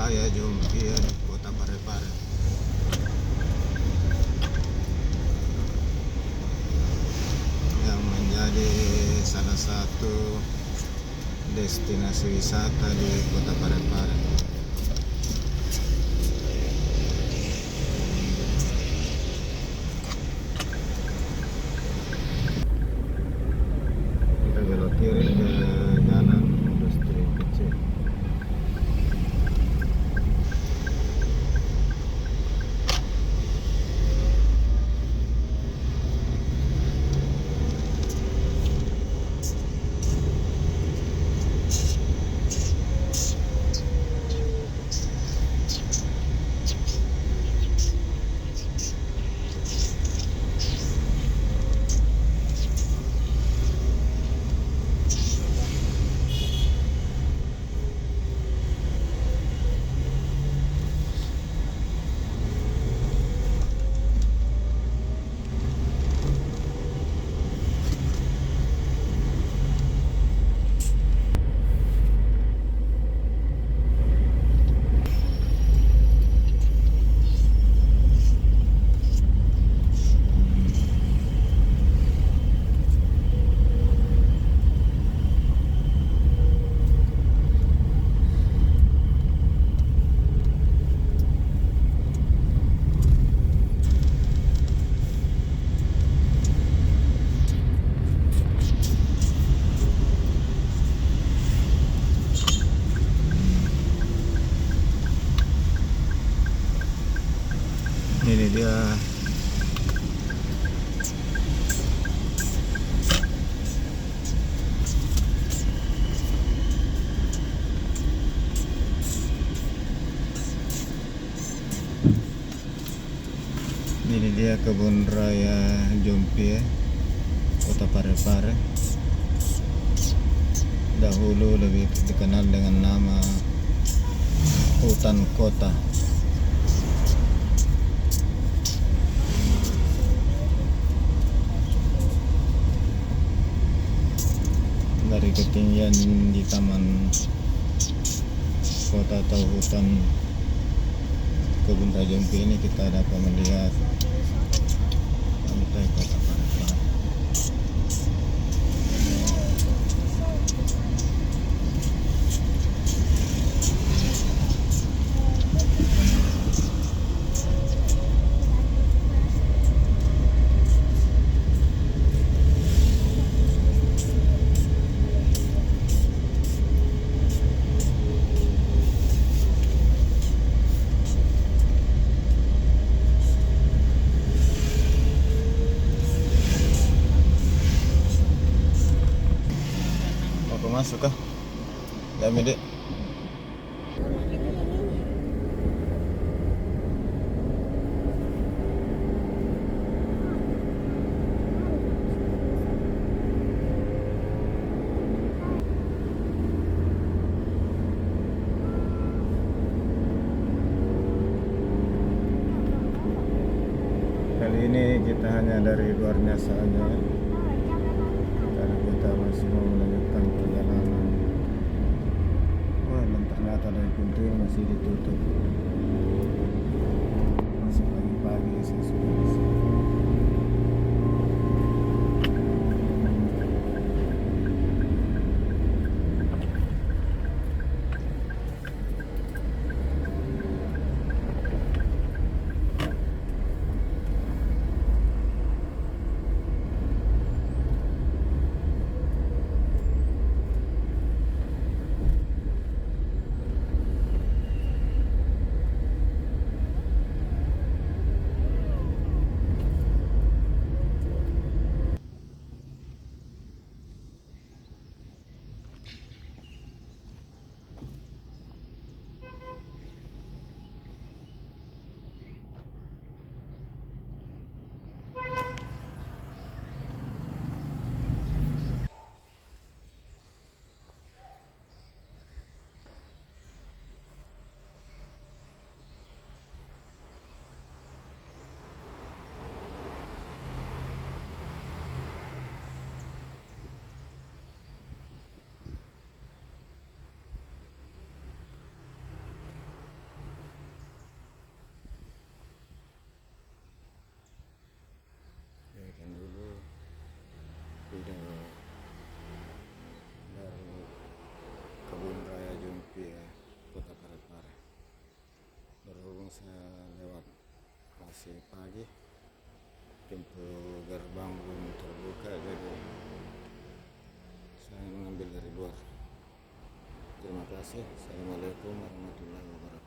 Raya Jombia, Kota Parepare. Yang menjadi salah satu destinasi wisata di Kota Parepare. Kita belok kiri ke jalan industri kecil. Ini dia kebun raya Jombia, Kota Parepare. Dahulu lebih dikenal dengan nama hutan kota. Dari ketinggian di taman kota atau hutan kebun raya Jombia ini kita dapat melihat pantai Kota Parepare. Masuk kah? Ya, Mede. Kali ini kita hanya dari luarnya saja, karena kita masih mau melanjutkan perjalanan. Wah, dan ternyata dari pintu ini masih ditutup. Masih pagi-pagi saya sudah di sini. masih pagi, pintu gerbang belum terbuka, jadi saya mengambil dari luar. Terima kasih. Assalamualaikum warahmatullahi wabarakatuh.